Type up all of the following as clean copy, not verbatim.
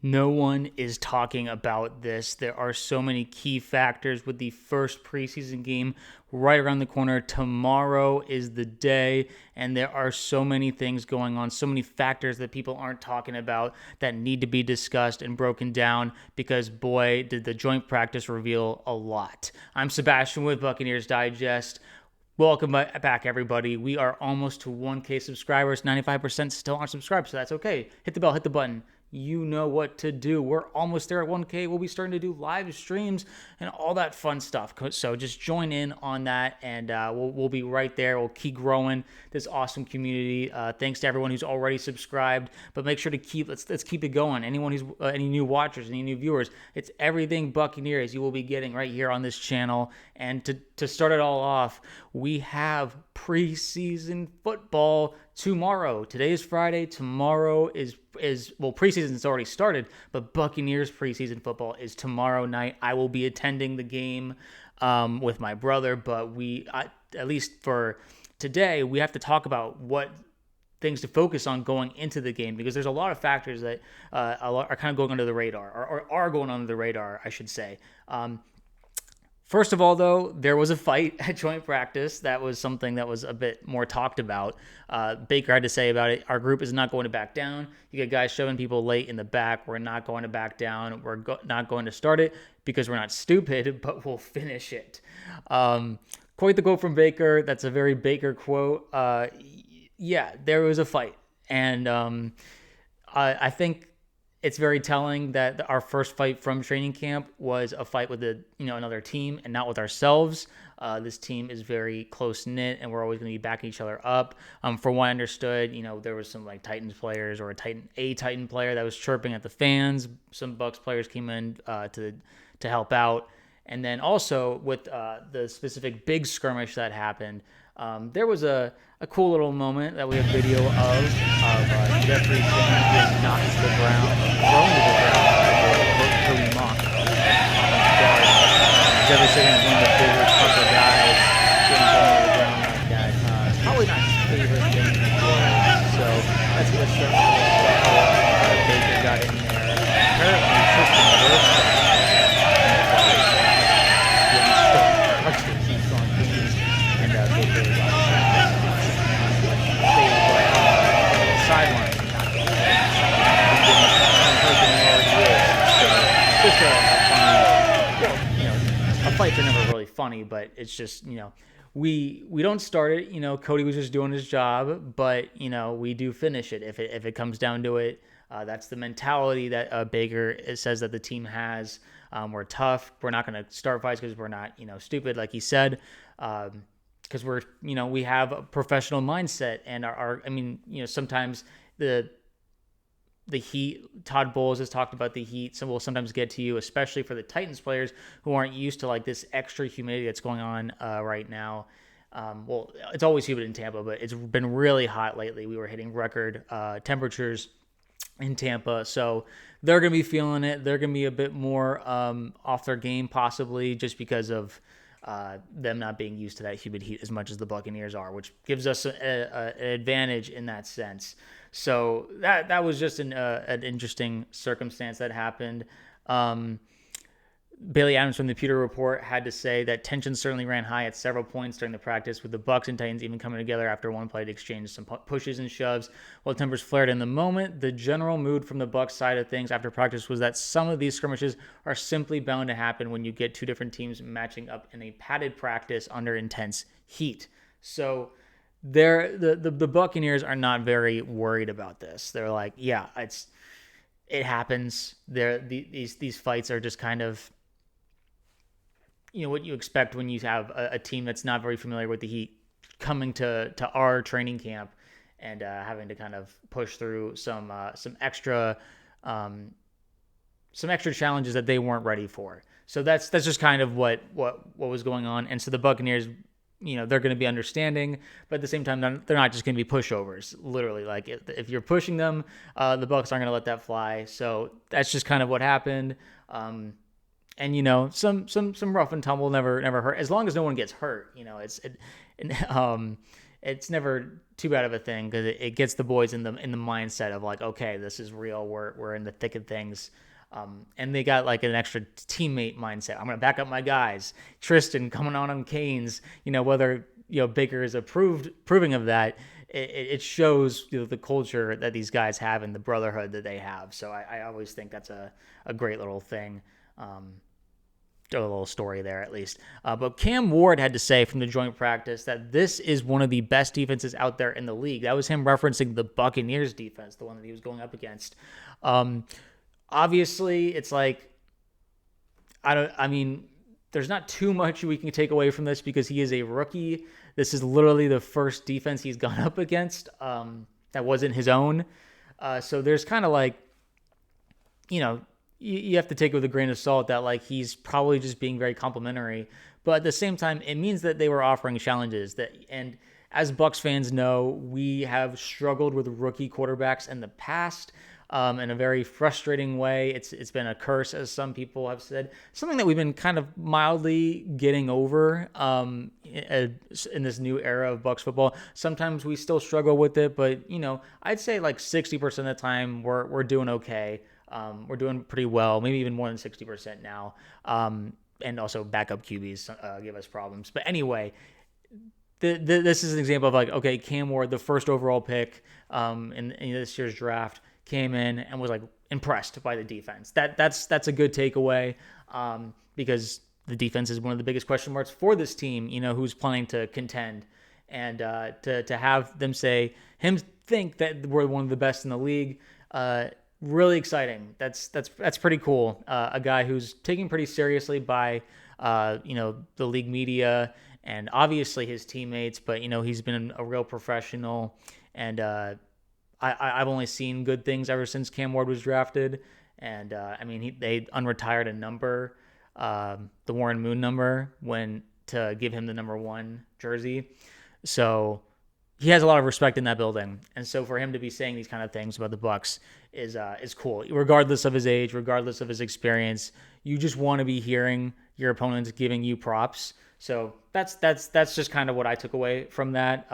No one is talking about this. There are so many key factors with the first preseason game right around the corner. Tomorrow is the day, and there are so many things going on, so many factors that people aren't talking about that need to be discussed and broken down because, boy, did the joint practice reveal a lot. I'm Sebastian with Buccaneers Digest. Welcome back, everybody. We are almost to 1K subscribers. 95% still aren't subscribed, so that's okay. Hit the bell, hit the button. You know what to do. We're almost there at 1K. We'll be starting to do live streams and all that fun stuff. So just join in on that, and we'll be right there. We'll keep growing this awesome community. Thanks to everyone who's already subscribed. But make sure to let's keep it going. Anyone who's any new watchers, any new viewers, it's everything Buccaneers you will be getting right here on this channel. And to start it all off, we have preseason football tomorrow. Today is Friday. Tomorrow is preseason's already started, but Buccaneers preseason football is tomorrow night. I will be attending the game with my brother, but at least for today, we have to talk about what things to focus on going into the game, because there's a lot of factors that are kind of going under the radar, or are going under the radar, I should say. First of all, though, there was a fight at joint practice. That was something that was a bit more talked about. Baker had to say about it, our group is not going to back down. You get guys shoving people late in the back. We're not going to back down. We're not going to start it because we're not stupid, but we'll finish it. Quite the quote from Baker. That's a very Baker quote. Yeah, there was a fight. And I think it's very telling that our first fight from training camp was a fight with another team and not with ourselves. This team is very close knit, and we're always going to be backing each other up. From what I understood, there was some like Titans players or a Titan player that was chirping at the fans. Some Bucs players came in to help out, and then also with the specific big skirmish that happened. There was a cool little moment that we have video of Jeffrey being knocked to the ground, thrown to the ground, Cody Mock. Jeffrey Simmons is one of the bigger, tougher guys, getting thrown to the ground like that. Probably not his favorite thing in the world. So let's start with how Baker got in there. Apparently, Tristan Wirfs got and Baker got sideline. Just fights are never really funny, but it's just, we don't start it. Cody was just doing his job, but, we do finish it if it comes down to it. That's the mentality that Baker says that the team has. We're tough. We're not going to start fights because we're not, stupid, like he said. Because we're, we have a professional mindset, and sometimes the heat, Todd Bowles has talked about the heat, so will sometimes get to you, especially for the Titans players who aren't used to like this extra humidity that's going on right now. Well, it's always humid in Tampa, but it's been really hot lately. We were hitting record temperatures in Tampa, so they're going to be feeling it. They're going to be a bit more off their game, possibly, just because of them not being used to that humid heat as much as the Buccaneers are, which gives us an advantage in that sense. So that was just an interesting circumstance that happened. Bailey Adams from the Pewter Report had to say that tension certainly ran high at several points during the practice, with the Bucs and Titans even coming together after one play to exchange some pushes and shoves. While tempers flared in the moment, the general mood from the Bucs side of things after practice was that some of these skirmishes are simply bound to happen when you get two different teams matching up in a padded practice under intense heat. So the Buccaneers are not very worried about this. They're like, yeah, it happens. These fights are just kind of what you expect when you have a team that's not very familiar with the heat coming to our training camp and having to kind of push through some extra challenges that they weren't ready for. So that's just kind of what was going on. And so the Buccaneers, they're going to be understanding, but at the same time, they're not just going to be pushovers. Literally, like if you're pushing them, the Bucs aren't going to let that fly. So that's just kind of what happened. And some rough and tumble never hurt, as long as no one gets hurt. it's never too bad of a thing because it gets the boys in the mindset of like, okay, this is real. We're in the thick of things. And they got like an extra teammate mindset. I'm going to back up my guys. Tristan coming on Canes, whether, Baker is proving of that, it shows the culture that these guys have and the brotherhood that they have. So I always think that's a great little thing. A little story there at least. But Cam Ward had to say from the joint practice that this is one of the best defenses out there in the league. That was him referencing the Buccaneers defense, the one that he was going up against. Obviously, it's like, there's not too much we can take away from this because he is a rookie. This is literally the first defense he's gone up against that wasn't his own. So there's kind of like, you have to take it with a grain of salt that like he's probably just being very complimentary, but at the same time, it means that they were offering challenges and as Bucs fans know, we have struggled with rookie quarterbacks in the past in a very frustrating way. It's been a curse, as some people have said, something that we've been kind of mildly getting over in this new era of Bucs football. Sometimes we still struggle with it, but I'd say like 60% of the time we're doing okay. We're doing pretty well, maybe even more than 60% now. And also backup QBs give us problems. But anyway, this is an example of like, okay, Cam Ward, the first overall pick in this year's draft, came in and was like impressed by the defense. That's a good takeaway because the defense is one of the biggest question marks for this team, who's planning to contend. And to have them think that we're one of the best in the league, really exciting. That's pretty cool. A guy who's taken pretty seriously by the league media and obviously his teammates, but he's been a real professional. And I've only seen good things ever since Cam Ward was drafted. And they unretired a number, the Warren Moon number, to give him the number 1 jersey. So he has a lot of respect in that building. And so for him to be saying these kind of things about the Bucs is cool. Regardless of his age, regardless of his experience, you just want to be hearing your opponents giving you props. So that's just kind of what I took away from that.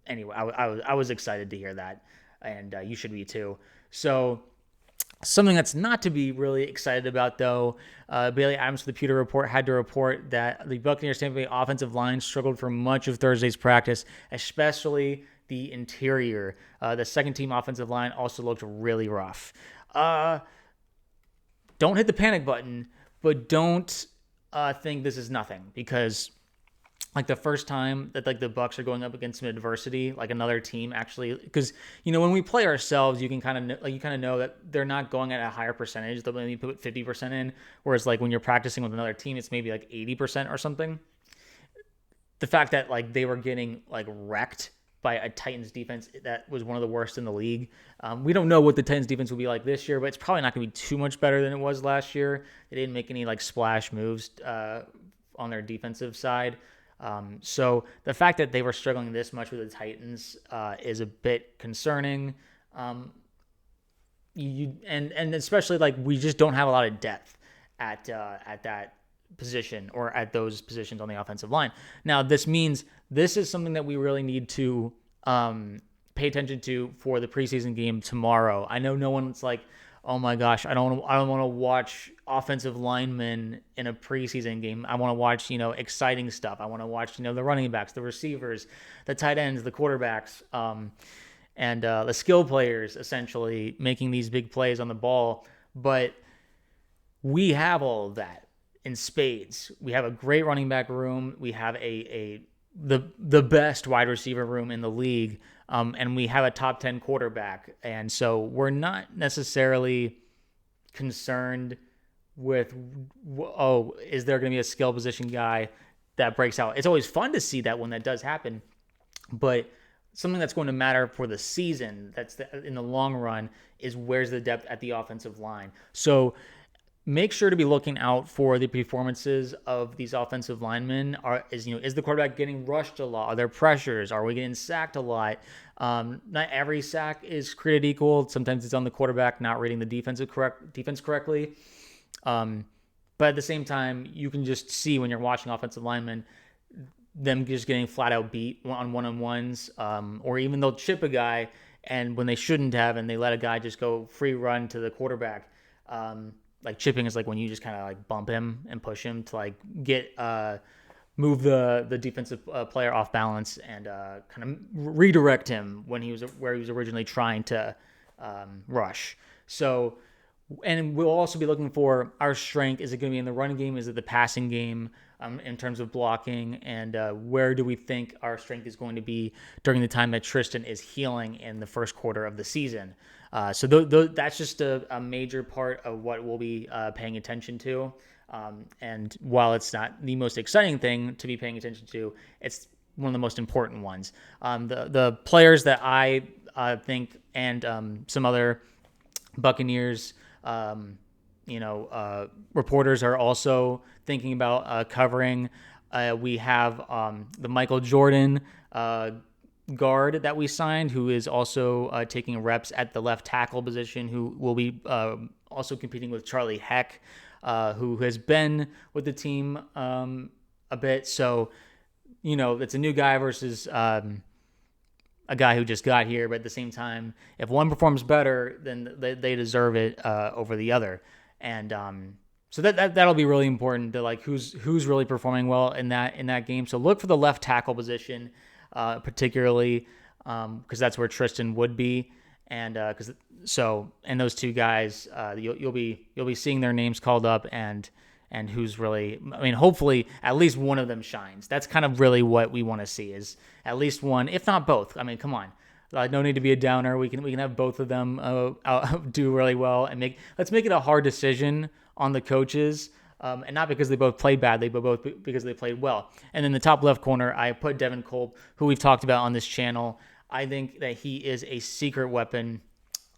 Anyway, I was excited to hear that, and you should be too. So something that's not to be really excited about, though, Bailey Adams for the Pewter Report had to report that the Buccaneers Tampa Bay offensive line struggled for much of Thursday's practice, especially the interior. The second-team offensive line also looked really rough. Don't hit the panic button, but don't think this is nothing, because like the first time that like the Bucs are going up against some adversity, like another team actually, because when we play ourselves, you can kind of know that they're not going at a higher percentage. They'll maybe put 50% in, whereas like when you're practicing with another team, it's maybe like 80% or something. The fact that like they were getting like wrecked by a Titans defense that was one of the worst in the league. We don't know what the Titans defense will be like this year, but it's probably not going to be too much better than it was last year. They didn't make any like splash moves on their defensive side. So the fact that they were struggling this much with the Titans is a bit concerning. And especially like we just don't have a lot of depth at that position or at those positions on the offensive line. Now, this means this is something that we really need to pay attention to for the preseason game tomorrow. I know no one's like, oh my gosh, I don't want to watch offensive linemen in a preseason game. I want to watch, exciting stuff. I want to watch, the running backs, the receivers, the tight ends, the quarterbacks, and the skill players essentially making these big plays on the ball. But we have all of that in spades. We have a great running back room. We have the best wide receiver room in the league. And we have a top 10 quarterback. And so we're not necessarily concerned with, is there going to be a skill position guy that breaks out? It's always fun to see that when that does happen. But something that's going to matter for the season, in the long run, is where's the depth at the offensive line. So make sure to be looking out for the performances of these offensive linemen. Is the quarterback getting rushed a lot? Are there pressures? Are we getting sacked a lot? Not every sack is created equal. Sometimes it's on the quarterback not reading the defense correctly. But at the same time, you can just see when you're watching offensive linemen, them just getting flat out beat on one-on-ones, or even they'll chip a guy and when they shouldn't have, and they let a guy just go free run to the quarterback. Like chipping is like when you just kind of like bump him and push him to like get move the defensive player off balance and kind of redirect him when he was where he was originally trying to rush. So, and we'll also be looking for our strength. Is it going to be in the running game? Is it the passing game in terms of blocking? And where do we think our strength is going to be during the time that Tristan is healing in the first quarter of the season? So that's just a major part of what we'll be paying attention to. And while it's not the most exciting thing to be paying attention to, it's one of the most important ones. The players that I think and some other Buccaneers reporters are also thinking about covering. We have the Michael Jordan guard that we signed, who is also taking reps at the left tackle position, who will be also competing with Charlie Heck, who has been with the team a bit. So, it's a new guy versus a guy who just got here, but at the same time, if one performs better, then they deserve it over the other. And so that'll be really important to like who's really performing well in that game. So look for the left tackle position, particularly because that's where Tristan would be, and and those two guys, you'll be seeing their names called up and who's really, hopefully at least one of them shines. That's kind of really what we want to see, is at least one, if not both. Come on. No need to be a downer. We can have both of them do really well, and let's make it a hard decision on the coaches, and not because they both played badly, but both because they played well. And in the top left corner, I put Devin Culp, who we've talked about on this channel. I think that he is a secret weapon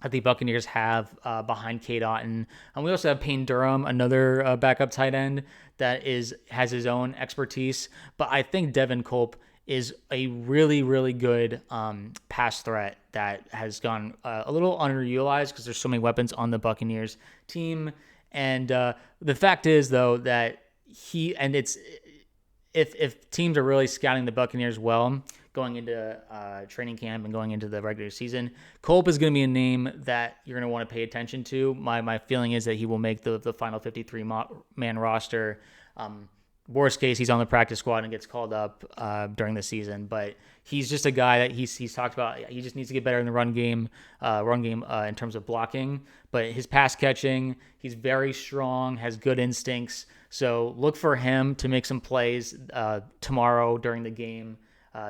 that the Buccaneers have behind Cade Otton. And we also have Payne Durham, another backup tight end that has his own expertise. But I think Devin Culp is a really, really good pass threat that has gone a little underutilized because there's so many weapons on the Buccaneers team. And the fact is, though, that if teams are really scouting the Buccaneers well going into training camp and going into the regular season, Culp is going to be a name that you're going to want to pay attention to. My feeling is that he will make the final 53-man roster. Worst case, he's on the practice squad and gets called up during the season. But he's just a guy that he's talked about. He just needs to get better in the run game in terms of blocking. But his pass catching, he's very strong, has good instincts. So look for him to make some plays tomorrow during the game,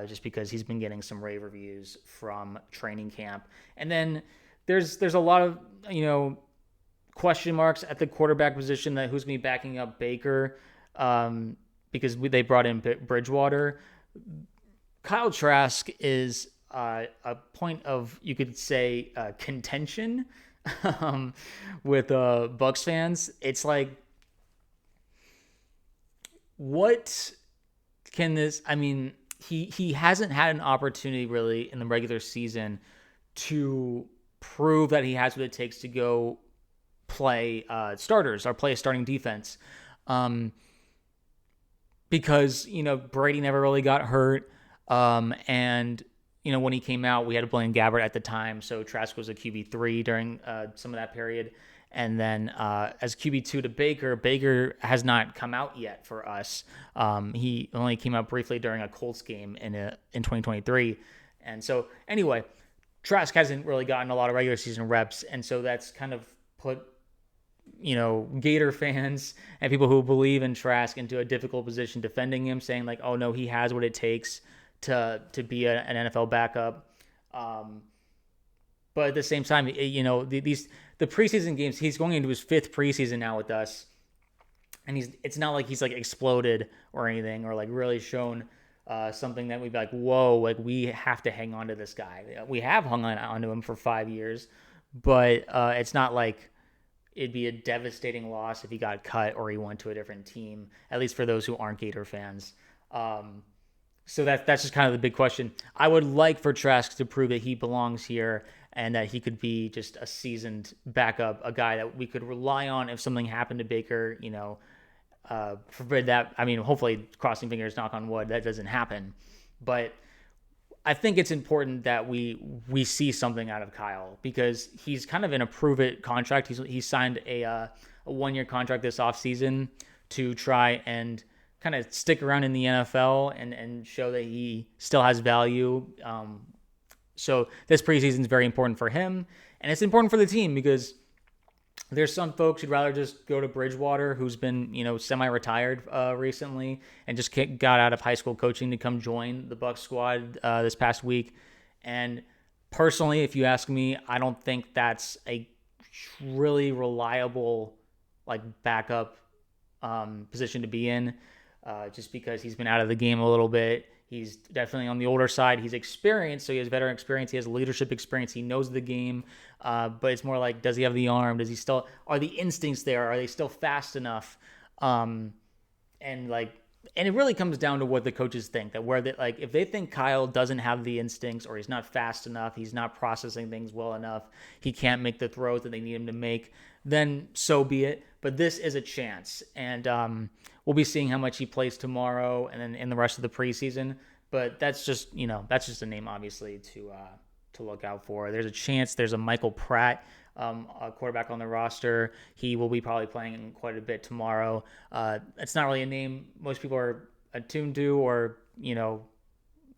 just because he's been getting some rave reviews from training camp. And then there's a lot of question marks at the quarterback position, that who's going to be backing up Baker. Because they brought in Bridgewater. Kyle Trask is a point of, you could say, contention with Bucs fans. It's like, what can this? He hasn't had an opportunity really in the regular season to prove that he has what it takes to go play starters or play a starting defense. Because, Brady never really got hurt. And, when he came out, we had Blaine Gabbert at the time. So Trask was a QB3 during some of that period. And then as QB2 to Baker has not come out yet for us. He only came out briefly during a Colts game in 2023. And so anyway, Trask hasn't really gotten a lot of regular season reps. And so that's kind of put Gator fans and people who believe in Trask into a difficult position defending him, saying like, oh no, he has what it takes to be an NFL backup. But at the same time, the preseason games, he's going into his 5th preseason now with us, and it's not like he's like exploded or anything, or like really shown something that we'd be like, whoa, like we have to hang on to this guy. We have hung on to him for 5 years, but it's not like it'd be a devastating loss if he got cut or he went to a different team, at least for those who aren't Gator fans. So that's just kind of the big question. I would like for Trask to prove that he belongs here and that he could be just a seasoned backup, a guy that we could rely on if something happened to Baker, forbid that. I mean, hopefully, crossing fingers, knock on wood, that doesn't happen. But I think it's important that we see something out of Kyle because he's kind of in a prove it contract. He signed a 1-year contract this offseason to try and kind of stick around in the NFL and show that he still has value. So this preseason is very important for him, and it's important for the team because there's some folks who'd rather just go to Bridgewater, who's been, semi-retired recently and just got out of high school coaching to come join the Bucs squad this past week. And personally, if you ask me, I don't think that's a really reliable backup position to be in, just because he's been out of the game a little bit. He's definitely on the older side. He's experienced, so he has veteran experience. He has leadership experience. He knows the game, but it's more like, does he have the arm? Does he still? Are the instincts there? Are they still fast enough? And it really comes down to what the coaches think. If they think Kyle doesn't have the instincts, or he's not fast enough, he's not processing things well enough, he can't make the throws that they need him to make, then so be it. But this is a chance, and we'll be seeing how much he plays tomorrow and then in the rest of the preseason. But that's just a name, obviously, to look out for. There's a chance there's a Michael Pratt, a quarterback on the roster. He will be probably playing quite a bit tomorrow. It's not really a name most people are attuned to, or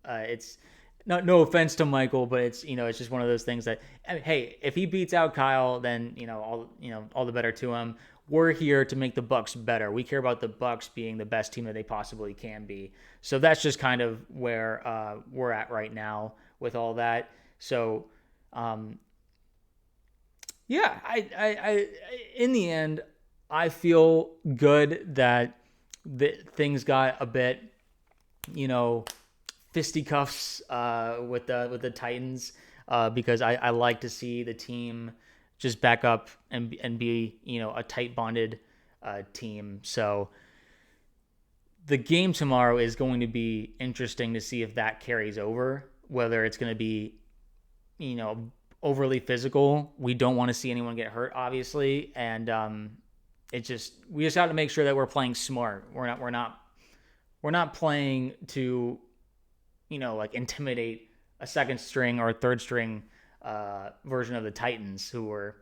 it's no offense to Michael, but it's just one of those things that, hey, if he beats out Kyle, then all the better to him. We're here to make the Bucs better. We care about the Bucs being the best team that they possibly can be. So that's just kind of where we're at right now with all that. So, I in the end, I feel good that things got a bit, fisticuffs with the Titans, because I like to see the team just back up and be a tight bonded team. So the game tomorrow is going to be interesting to see if that carries over, whether it's going to be overly physical. We don't want to see anyone get hurt, obviously, and we just have to make sure that we're playing smart. We're not playing to intimidate a second string or a third string version of the Titans, who were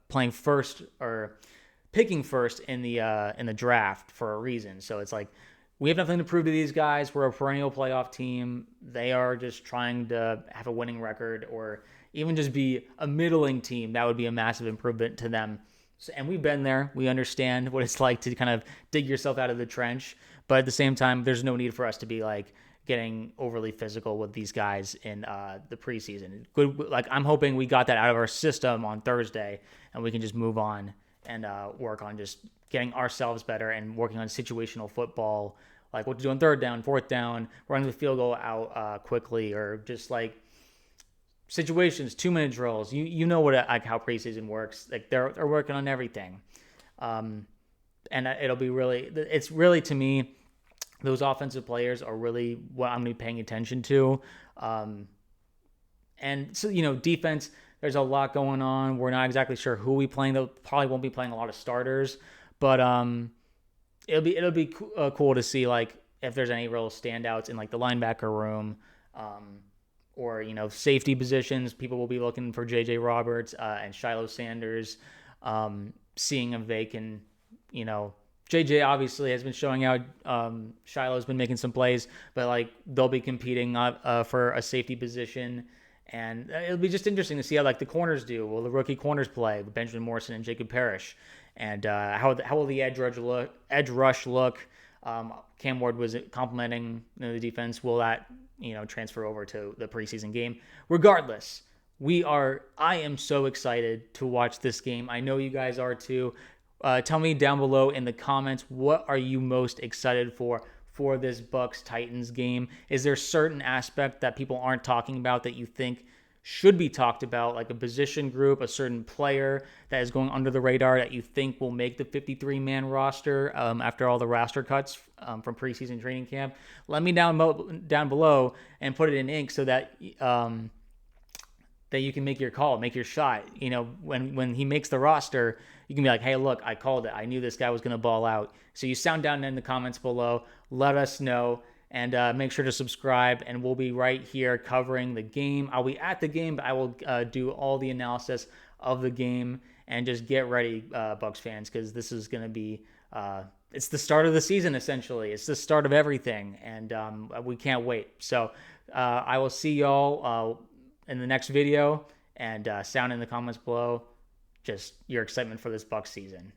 playing first or picking first in the draft for a reason. So it's like, we have nothing to prove to these guys. We're a perennial playoff team. They are just trying to have a winning record, or even just be a middling team. That would be a massive improvement to them. So, and we've been there. We understand what it's like to kind of dig yourself out of the trench. But at the same time, there's no need for us to be getting overly physical with these guys in the preseason. Good, I'm hoping we got that out of our system on Thursday, and we can just move on and work on just getting ourselves better and working on situational football, like what to do on third down, fourth down, running the field goal out quickly, or just situations, 2-minute drills. You know what how preseason works. They're working on everything, and it's really, to me, those offensive players are really what I'm going to be paying attention to. And so, defense, there's a lot going on. We're not exactly sure who we playing. They'll probably won't be playing a lot of starters, but it'll be cool to see if there's any real standouts in the linebacker room, or safety positions. People will be looking for J.J. Roberts and Shiloh Sanders, seeing if they can, JJ obviously has been showing out. Shiloh's been making some plays, but they'll be competing for a safety position, and it'll be just interesting to see how the corners do. Will the rookie corners play with Benjamin Morrison and Jacob Parrish, and how will the edge rush look? Cam Ward was complimenting the defense. Will that transfer over to the preseason game? Regardless, I am so excited to watch this game. I know you guys are too. Tell me down below in the comments, what are you most excited for this Bucs Titans game? Is there a certain aspect that people aren't talking about that you think should be talked about, like a position group, a certain player that is going under the radar that you think will make the 53-man roster after all the roster cuts from preseason training camp? Let me down below and put it in ink so that that you can make your call, make your shot. When he makes the roster, you can be like, hey, look, I called it. I knew this guy was going to ball out. So you sound down in the comments below. Let us know. And make sure to subscribe, and we'll be right here covering the game. I'll be at the game, but I will do all the analysis of the game. And just get ready, Bucs fans, because this is going to be it's the start of the season, essentially. It's the start of everything, and we can't wait. So I will see y'all in the next video, and sound in the comments below just your excitement for this Bucs season.